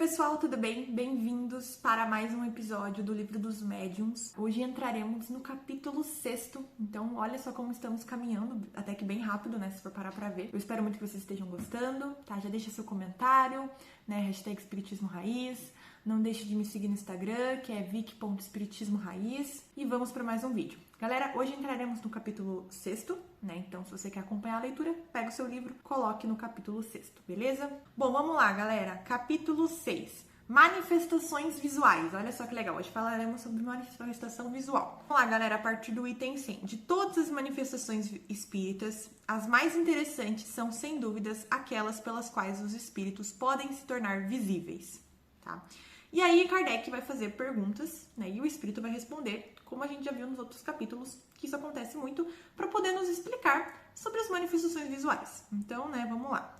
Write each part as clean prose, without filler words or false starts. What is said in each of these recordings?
pessoal, tudo bem? Bem-vindos para mais um episódio do Livro dos Médiuns. Hoje entraremos no capítulo 6º, então olha só como estamos caminhando, até que bem rápido, né, se for parar pra ver. Eu espero muito que vocês estejam gostando, tá? Já deixa seu comentário, né, hashtag Espiritismo Raiz. Não deixe de me seguir no Instagram, que é vic.espiritismoraiz. E vamos para mais um vídeo. Galera, hoje entraremos no capítulo 6º, né? Então, se você quer acompanhar a leitura, pega o seu livro, coloque no capítulo 6º, beleza? Bom, vamos lá, galera. Capítulo 6. Manifestações visuais. Olha só que legal. Hoje falaremos sobre manifestação visual. Vamos lá, galera, a partir do item 100. De todas as manifestações espíritas, as mais interessantes são, sem dúvidas, aquelas pelas quais os espíritos podem se tornar visíveis, tá? E aí Kardec vai fazer perguntas, né, e o espírito vai responder, como a gente já viu nos outros capítulos, que isso acontece muito, para poder nos explicar sobre as manifestações visuais. Então, né, vamos lá.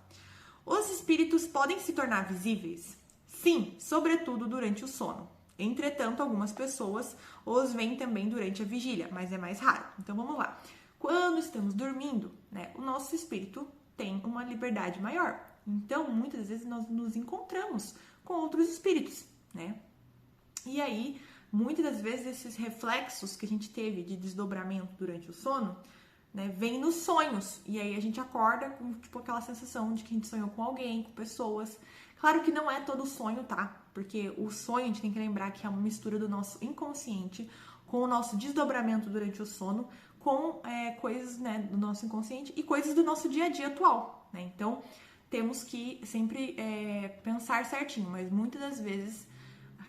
Os espíritos podem se tornar visíveis? Sim, sobretudo durante o sono. Entretanto, algumas pessoas os veem também durante a vigília, mas é mais raro. Então, vamos lá. Quando estamos dormindo, né, o nosso espírito tem uma liberdade maior. Então, muitas vezes nós nos encontramos com outros espíritos, né? E aí, muitas das vezes, esses reflexos que a gente teve de desdobramento durante o sono, né, vem nos sonhos. E aí a gente acorda com, tipo, aquela sensação de que a gente sonhou com alguém, com pessoas. Claro que não é todo sonho, tá? Porque o sonho, a gente tem que lembrar que é uma mistura do nosso inconsciente com o nosso desdobramento durante o sono, com coisas, né, do nosso inconsciente e coisas do nosso dia a dia atual, né? Então, temos que sempre pensar certinho, mas muitas das vezes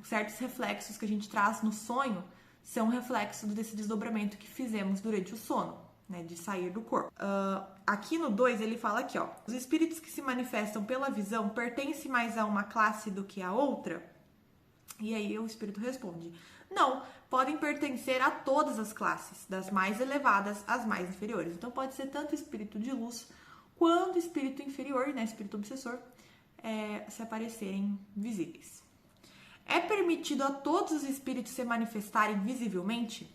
certos reflexos que a gente traz no sonho são reflexo desse desdobramento que fizemos durante o sono, né, de sair do corpo. Aqui no 2 ele fala aqui, ó, os espíritos que se manifestam pela visão pertencem mais a uma classe do que a outra? E aí o espírito responde, não, podem pertencer a todas as classes, das mais elevadas às mais inferiores. Então pode ser tanto espírito de luz quanto espírito inferior, né, espírito obsessor, se aparecerem visíveis. É permitido a todos os espíritos se manifestarem visivelmente?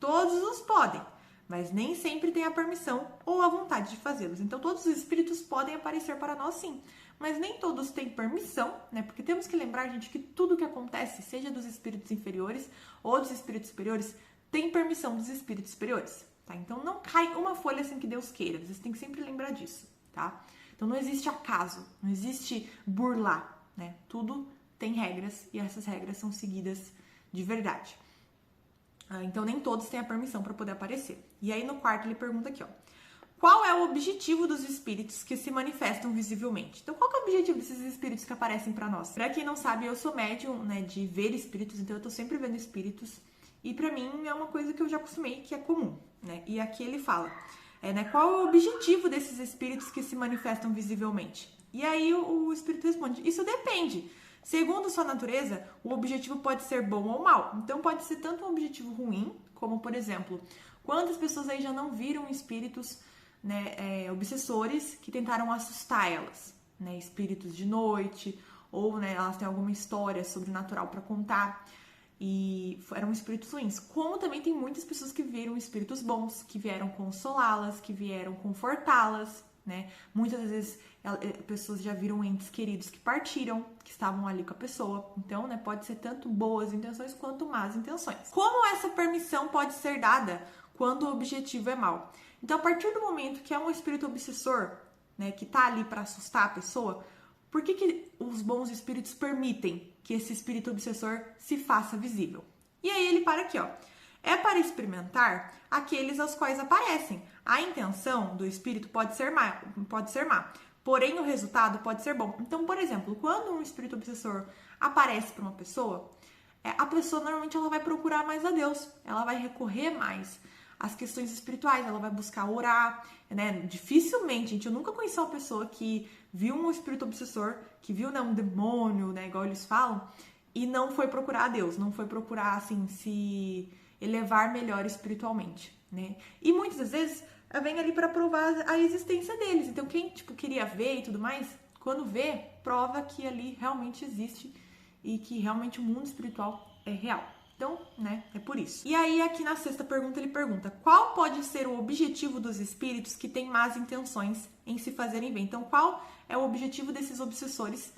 Todos os podem, mas nem sempre têm a permissão ou a vontade de fazê-los. Então, todos os espíritos podem aparecer para nós, sim, mas nem todos têm permissão, né? Porque temos que lembrar, gente, que tudo que acontece, seja dos espíritos inferiores ou dos espíritos superiores, tem permissão dos espíritos superiores, tá? Então, não cai uma folha sem que Deus queira. Vocês têm que sempre lembrar disso, tá? Então, não existe acaso, não existe burlar, né? Tudo tem regras e essas regras são seguidas de verdade. Então, nem todos têm a permissão para poder aparecer. E aí, no quarto, ele pergunta aqui, ó. Qual é o objetivo dos espíritos que se manifestam visivelmente? Então, qual que é o objetivo desses espíritos que aparecem para nós? Para quem não sabe, eu sou médium, né, de ver espíritos, então eu tô sempre vendo espíritos. E para mim é uma coisa que eu já acostumei, que é comum, né? E aqui ele fala, né, qual é o objetivo desses espíritos que se manifestam visivelmente? E aí o espírito responde, isso depende. Segundo sua natureza, o objetivo pode ser bom ou mal. Então, pode ser tanto um objetivo ruim, como, por exemplo, quantas pessoas aí já não viram espíritos, né, obsessores que tentaram assustar elas, né, espíritos de noite, ou, né, elas têm alguma história sobrenatural para contar, e eram espíritos ruins. Como também tem muitas pessoas que viram espíritos bons, que vieram consolá-las, que vieram confortá-las, né? Muitas vezes pessoas já viram entes queridos que partiram, que estavam ali com a pessoa. Então, né, pode ser tanto boas intenções quanto más intenções. Como essa permissão pode ser dada quando o objetivo é mau? Então, a partir do momento que é um espírito obsessor, né, que tá ali para assustar a pessoa, por que os bons espíritos permitem que esse espírito obsessor se faça visível? E aí ele para aqui, ó. É para experimentar aqueles aos quais aparecem. A intenção do espírito pode ser má, porém o resultado pode ser bom. Então, por exemplo, quando um espírito obsessor aparece para uma pessoa, a pessoa normalmente ela vai procurar mais a Deus, ela vai recorrer mais às questões espirituais, ela vai buscar orar, né? Dificilmente, gente, eu nunca conheci uma pessoa que viu um espírito obsessor, que viu, né, um demônio, né, igual eles falam, e não foi procurar a Deus, não foi procurar, assim, se elevar melhor espiritualmente, né? E muitas das vezes vem ali para provar a existência deles. Então, quem, tipo, queria ver e tudo mais, quando vê, prova que ali realmente existe e que realmente o mundo espiritual é real. Então, né, é por isso. E aí, aqui na sexta pergunta, ele pergunta, qual pode ser o objetivo dos espíritos que têm más intenções em se fazerem bem? Então, qual é o objetivo desses obsessores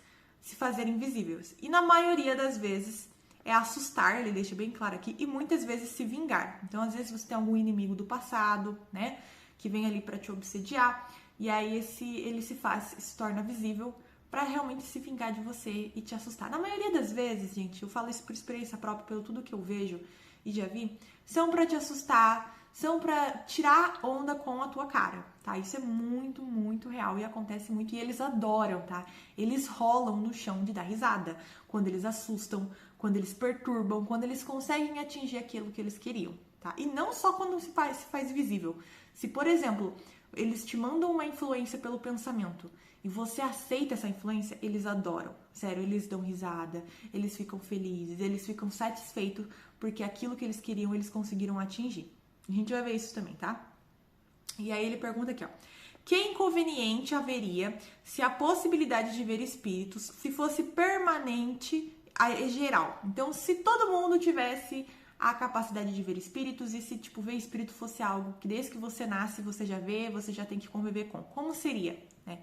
se fazerem visíveis. E na maioria das vezes é assustar, ele deixa bem claro aqui, e muitas vezes se vingar. Então, às vezes você tem algum inimigo do passado, né, que vem ali para te obsediar, e aí ele se torna visível para realmente se vingar de você e te assustar. Na maioria das vezes, gente, eu falo isso por experiência própria, pelo tudo que eu vejo e já vi, são para te assustar, são para tirar onda com a tua cara, tá? Isso é muito, muito real e acontece muito, e eles adoram, tá? Eles rolam no chão de dar risada quando eles assustam, quando eles perturbam, quando eles conseguem atingir aquilo que eles queriam, tá? E não só quando se faz visível. Se, por exemplo, eles te mandam uma influência pelo pensamento e você aceita essa influência, eles adoram. Sério, eles dão risada, eles ficam felizes, eles ficam satisfeitos porque aquilo que eles queriam, eles conseguiram atingir. A gente vai ver isso também, tá? E aí ele pergunta aqui, ó. Que inconveniente haveria se a possibilidade de ver espíritos se fosse permanente e geral? Então, se todo mundo tivesse a capacidade de ver espíritos e se, tipo, ver espírito fosse algo que desde que você nasce, você já vê, você já tem que conviver com. Como seria, né?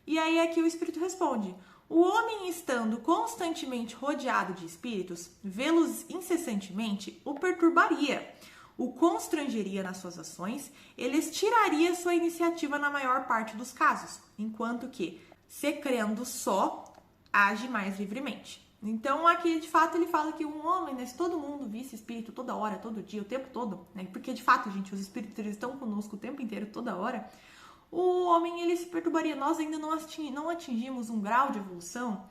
E aí aqui o espírito responde: o homem estando constantemente rodeado de espíritos, vê-los incessantemente o perturbaria, o constrangeria nas suas ações, eles tiraria sua iniciativa na maior parte dos casos, enquanto que, se crendo só, age mais livremente. Então, aqui, de fato, ele fala que um homem, né, se todo mundo visse espírito toda hora, todo dia, o tempo todo, né, porque, de fato, gente, os espíritos eles estão conosco o tempo inteiro, toda hora, o homem, ele se perturbaria. Nós ainda não atingimos um grau de evolução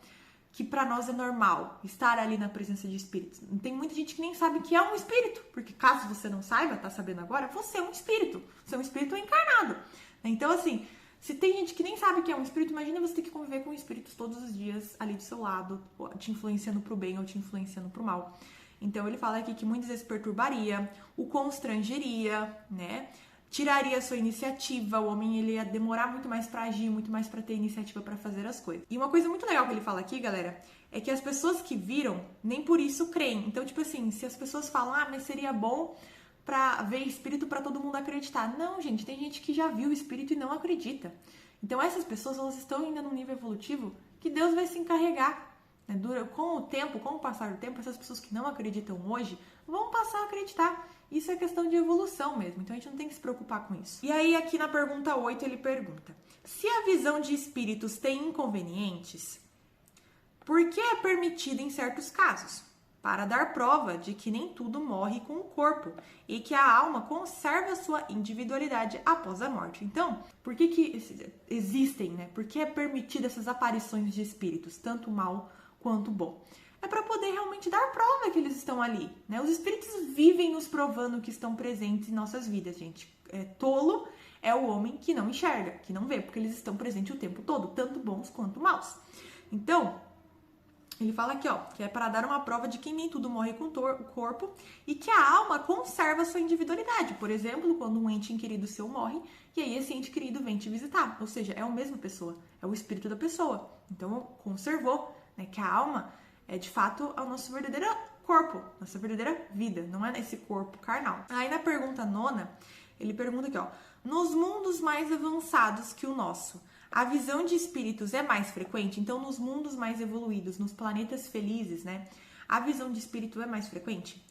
que para nós é normal estar ali na presença de espíritos. Tem muita gente que nem sabe que é um espírito, porque caso você não saiba, tá sabendo agora, você é um espírito. Você é um espírito encarnado. Então, assim, se tem gente que nem sabe que é um espírito, imagina você ter que conviver com espíritos todos os dias ali do seu lado, te influenciando pro bem ou te influenciando pro mal. Então, ele fala aqui que muitas vezes perturbaria, o constrangeria, né? Tiraria a sua iniciativa, o homem ele ia demorar muito mais para agir, muito mais para ter iniciativa para fazer as coisas. E uma coisa muito legal que ele fala aqui, galera, é que as pessoas que viram, nem por isso creem. Então, tipo assim, se as pessoas falam, mas seria bom pra ver espírito para todo mundo acreditar. Não, gente, tem gente que já viu o espírito e não acredita. Então, essas pessoas, elas estão ainda num nível evolutivo que Deus vai se encarregar. Né? Com o tempo, com o passar do tempo, essas pessoas que não acreditam hoje vão passar a acreditar. Isso é questão de evolução mesmo, então a gente não tem que se preocupar com isso. E aí, aqui na pergunta 8, ele pergunta: se a visão de espíritos tem inconvenientes, por que é permitida em certos casos? Para dar prova de que nem tudo morre com o corpo e que a alma conserva sua individualidade após a morte. Então, por que existem, né? Por que é permitida essas aparições de espíritos, tanto mal quanto bom? É para poder realmente dar prova que eles estão ali, né? Os espíritos vivem nos provando que estão presentes em nossas vidas, gente. Tolo é o homem que não enxerga, que não vê, porque eles estão presentes o tempo todo, tanto bons quanto maus. Então, ele fala aqui, ó, que é para dar uma prova de que nem tudo morre com o corpo e que a alma conserva sua individualidade. Por exemplo, quando um ente querido seu morre, e aí esse ente querido vem te visitar. Ou seja, é a mesma pessoa, é o espírito da pessoa. Então, conservou, né, que a alma é de fato o nosso verdadeiro corpo, nossa verdadeira vida, não é nesse corpo carnal. Aí na pergunta 9, ele pergunta aqui, ó: nos mundos mais avançados que o nosso, a visão de espíritos é mais frequente? Então, nos mundos mais evoluídos, nos planetas felizes, né, a visão de espírito é mais frequente?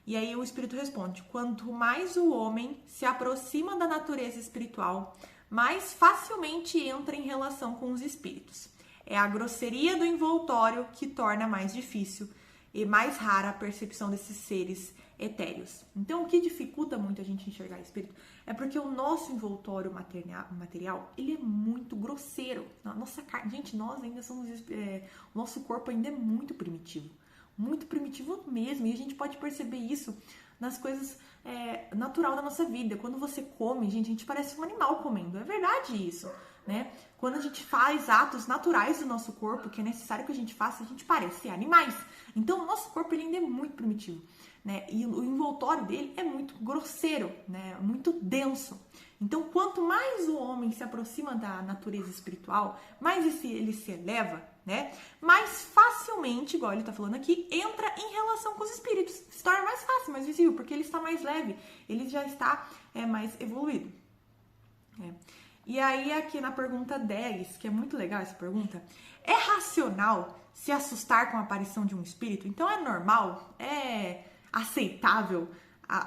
E aí o espírito responde: quanto mais o homem se aproxima da natureza espiritual, mais facilmente entra em relação com os espíritos. É a grosseria do envoltório que torna mais difícil e mais rara a percepção desses seres etéreos. Então, o que dificulta muito a gente enxergar espírito é porque o nosso envoltório material, ele é muito grosseiro. Nossa carne, gente, nós ainda somos... o nosso corpo ainda é muito primitivo mesmo. E a gente pode perceber isso nas coisas natural da nossa vida. Quando você come, gente, a gente parece um animal comendo. É verdade isso, né? Quando a gente faz atos naturais do nosso corpo, que é necessário que a gente faça, a gente parece animais. Então, o nosso corpo ele ainda é muito primitivo, né? E o envoltório dele é muito grosseiro, né? Muito denso. Então, quanto mais o homem se aproxima da natureza espiritual, mais ele se eleva, né? Mais facilmente, igual ele tá falando aqui, entra em relação com os espíritos. Se torna mais fácil, mais visível, porque ele está mais leve, ele já está mais evoluído. E aí aqui na pergunta 10, que é muito legal essa pergunta, é racional se assustar com a aparição de um espírito? Então é normal, é aceitável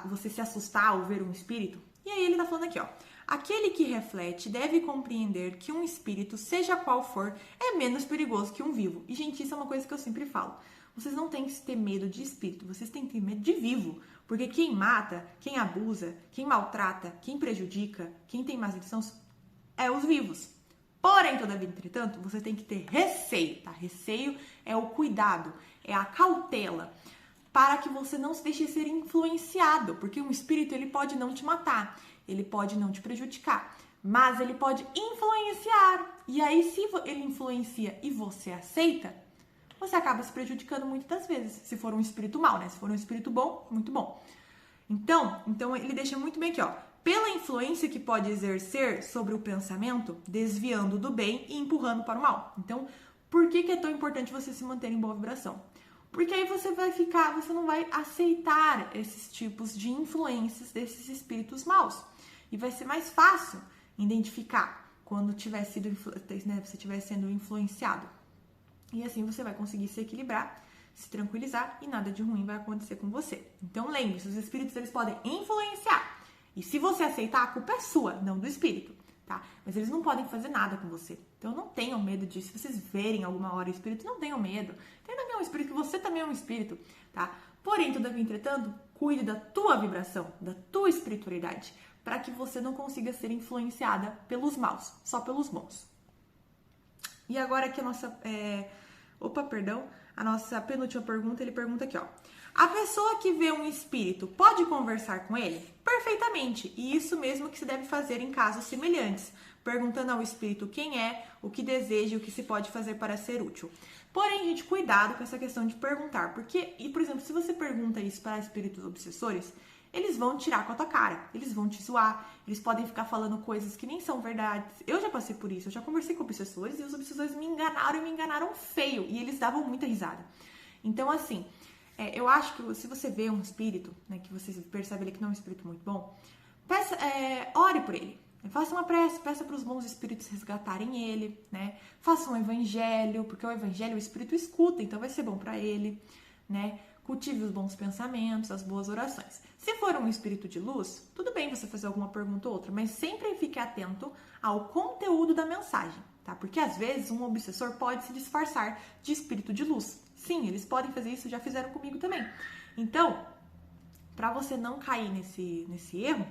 você se assustar ao ver um espírito? E aí ele tá falando aqui, ó. Aquele que reflete deve compreender que um espírito, seja qual for, é menos perigoso que um vivo. E, gente, isso é uma coisa que eu sempre falo. Vocês não têm que ter medo de espírito, vocês têm que ter medo de vivo. Porque quem mata, quem abusa, quem maltrata, quem prejudica, quem tem más intenções, é os vivos. Porém, todavia, entretanto, você tem que ter receio, tá? Receio é o cuidado, é a cautela, para que você não se deixe ser influenciado, porque um espírito ele pode não te matar, ele pode não te prejudicar, mas ele pode influenciar. E aí, se ele influencia e você aceita, você acaba se prejudicando muitas das vezes, se for um espírito mau, né? Se for um espírito bom, muito bom. Então ele deixa muito bem aqui, ó. Pela influência que pode exercer sobre o pensamento, desviando do bem e empurrando para o mal. Então, por que é tão importante você se manter em boa vibração? Porque aí você não vai aceitar esses tipos de influências desses espíritos maus. E vai ser mais fácil identificar quando você estiver sendo influenciado. E assim você vai conseguir se equilibrar, se tranquilizar e nada de ruim vai acontecer com você. Então lembre-se, os espíritos eles podem influenciar. E se você aceitar, a culpa é sua, não do espírito, tá? Mas eles não podem fazer nada com você. Então não tenham medo disso. Se vocês verem alguma hora o espírito, não tenham medo. Entenda que é um espírito, você também é um espírito, tá? Porém, todavia, entretanto, cuide da tua vibração, da tua espiritualidade, para que você não consiga ser influenciada pelos maus, só pelos bons. E agora aqui a nossa penúltima pergunta, ele pergunta aqui, ó. A pessoa que vê um espírito pode conversar com ele? Perfeitamente, e isso mesmo que se deve fazer em casos semelhantes, perguntando ao espírito quem é, o que deseja e o que se pode fazer para ser útil. Porém, gente, cuidado com essa questão de perguntar, porque, por exemplo, se você pergunta isso para espíritos obsessores, eles vão tirar com a tua cara, eles vão te zoar, eles podem ficar falando coisas que nem são verdades. Eu já passei por isso, eu já conversei com obsessores e os obsessores me enganaram feio, e eles davam muita risada. Então, assim, eu acho que se você vê um espírito, né, que você percebe ele que não é um espírito muito bom, ore por ele. Faça uma prece, peça para os bons espíritos resgatarem ele, né? Faça um evangelho, porque o evangelho o espírito escuta, então vai ser bom para ele, né? Cultive os bons pensamentos, as boas orações. Se for um espírito de luz, tudo bem você fazer alguma pergunta ou outra, mas sempre fique atento ao conteúdo da mensagem, tá? Porque às vezes um obsessor pode se disfarçar de espírito de luz. Sim, eles podem fazer isso, já fizeram comigo também. Então, para você não cair nesse erro,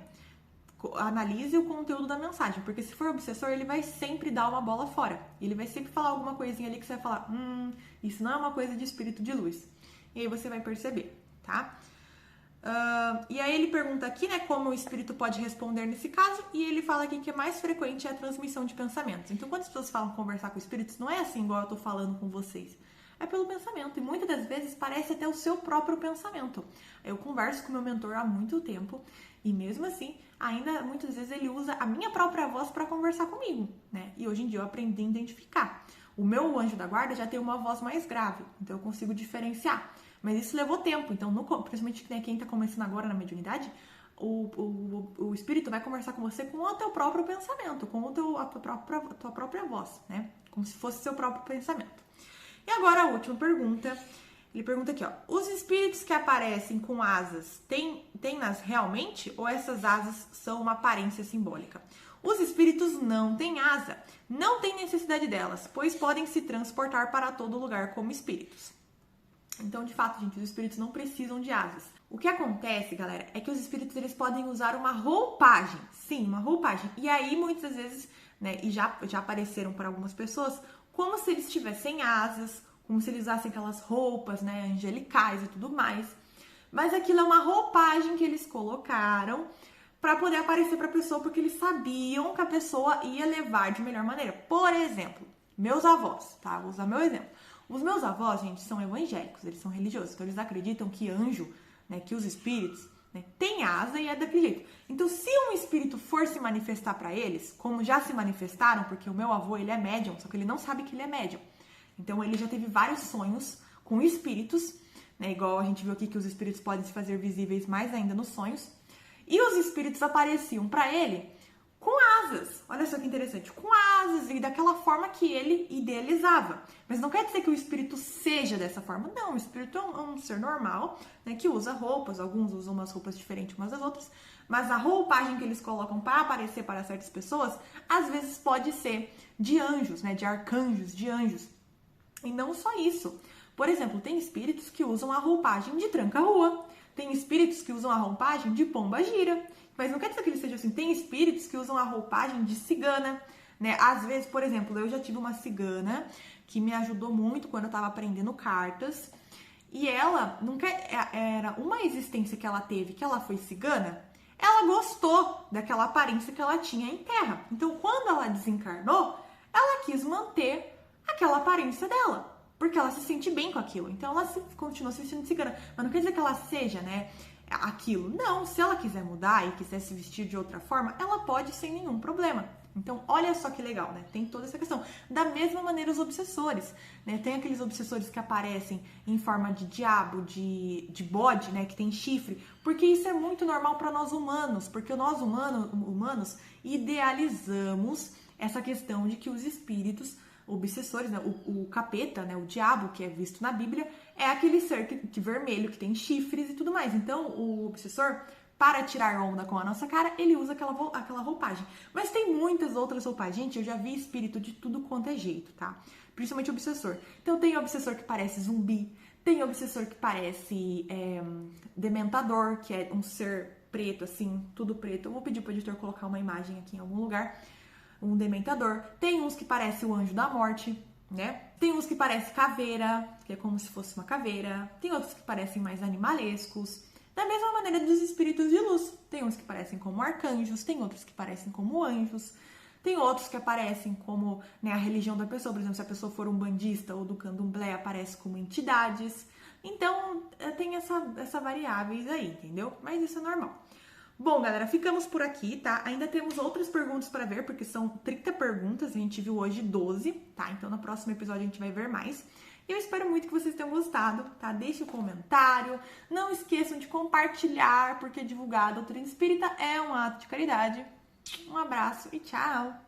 analise o conteúdo da mensagem, porque se for obsessor, ele vai sempre dar uma bola fora. Ele vai sempre falar alguma coisinha ali que você vai falar, isso não é uma coisa de espírito de luz. E aí você vai perceber, tá? E aí ele pergunta aqui, né, como o espírito pode responder nesse caso, e ele fala aqui que é mais frequente a transmissão de pensamentos. Então, quando as pessoas falam conversar com espíritos, não é assim igual eu tô falando com vocês. É pelo pensamento, e muitas das vezes parece até o seu próprio pensamento. Eu converso com meu mentor há muito tempo, e mesmo assim, ainda muitas vezes ele usa a minha própria voz para conversar comigo, né? E hoje em dia eu aprendi a identificar. O meu anjo da guarda já tem uma voz mais grave, então eu consigo diferenciar. Mas isso levou tempo, então, principalmente quem está começando agora na mediunidade, o espírito vai conversar com você com o teu próprio pensamento, com a tua própria voz, né? Como se fosse seu próprio pensamento. E agora a última pergunta, ele pergunta aqui, ó, os espíritos que aparecem com asas, tem-nas realmente ou essas asas são uma aparência simbólica? Os espíritos não têm asa, não têm necessidade delas, pois podem se transportar para todo lugar como espíritos. Então, de fato, gente, os espíritos não precisam de asas. O que acontece, galera, é que os espíritos eles podem usar uma roupagem. Sim, uma roupagem. E aí, muitas vezes, né, e já apareceram para algumas pessoas, como se eles tivessem asas, como se eles usassem aquelas roupas, né, angelicais e tudo mais. Mas aquilo é uma roupagem que eles colocaram para poder aparecer para a pessoa, porque eles sabiam que a pessoa ia levar de melhor maneira. Por exemplo, meus avós, tá? Vou usar meu exemplo. Os meus avós, gente, são evangélicos, eles são religiosos, então eles acreditam que anjo, né, que os espíritos, né, têm asa e é daquele jeito. Então, se um espírito for se manifestar para eles, como já se manifestaram, porque o meu avô, ele é médium, só que ele não sabe que ele é médium. Então, ele já teve vários sonhos com espíritos, né, igual a gente viu aqui que os espíritos podem se fazer visíveis mais ainda nos sonhos. E os espíritos apareciam para ele com asas. Olha só que interessante, com asas e daquela forma que ele idealizava. Mas não quer dizer que o espírito seja dessa forma. Não, o espírito é um ser normal, né, que usa roupas, alguns usam umas roupas diferentes umas das outras, mas a roupagem que eles colocam para aparecer para certas pessoas, às vezes pode ser de anjos, né, de arcanjos, de anjos. E não só isso. Por exemplo, tem espíritos que usam a roupagem de tranca-rua. Tem espíritos que usam a roupagem de pomba-gira. Mas não quer dizer que ele seja assim. Tem espíritos que usam a roupagem de cigana, né? Às vezes, por exemplo, eu já tive uma cigana que me ajudou muito quando eu estava aprendendo cartas. E ela, nunca era uma existência que ela teve, que ela foi cigana, ela gostou daquela aparência que ela tinha em terra. Então, quando ela desencarnou, ela quis manter aquela aparência dela, porque ela se sente bem com aquilo. Então, ela continua se sentindo cigana. Mas não quer dizer que ela seja, né, aquilo. Não, se ela quiser mudar e quiser se vestir de outra forma, ela pode sem nenhum problema. Então, olha só que legal, né? Tem toda essa questão. Da mesma maneira, os obsessores, né? Tem aqueles obsessores que aparecem em forma de diabo, de bode, né? Que tem chifre. Porque isso é muito normal para nós humanos. Porque nós humanos idealizamos essa questão de que os espíritos obsessores, né? O capeta, né? O diabo, que é visto na Bíblia, é aquele ser de vermelho, que tem chifres e tudo mais. Então, o obsessor, para tirar onda com a nossa cara, ele usa aquela roupagem. Mas tem muitas outras roupagens. Gente, eu já vi espírito de tudo quanto é jeito, tá? Principalmente obsessor. Então, tem obsessor que parece zumbi. Tem obsessor que parece dementador, que é um ser preto, assim, tudo preto. Eu vou pedir pro editor colocar uma imagem aqui em algum lugar. Um dementador. Tem uns que parece o anjo da morte, né? Tem uns que parece caveira, que é como se fosse uma caveira. Tem outros que parecem mais animalescos. Da mesma maneira dos espíritos de luz. Tem uns que parecem como arcanjos, tem outros que parecem como anjos. Tem outros que aparecem como, né, a religião da pessoa. Por exemplo, se a pessoa for um bandista ou do candomblé, aparece como entidades. Então, tem essa variáveis aí, entendeu? Mas isso é normal. Bom, galera, ficamos por aqui, tá? Ainda temos outras perguntas para ver, porque são 30 perguntas, a gente viu hoje 12, tá? Então, no próximo episódio a gente vai ver mais. Eu espero muito que vocês tenham gostado, tá? Deixe um comentário, não esqueçam de compartilhar, porque divulgar a doutrina espírita é um ato de caridade. Um abraço e tchau!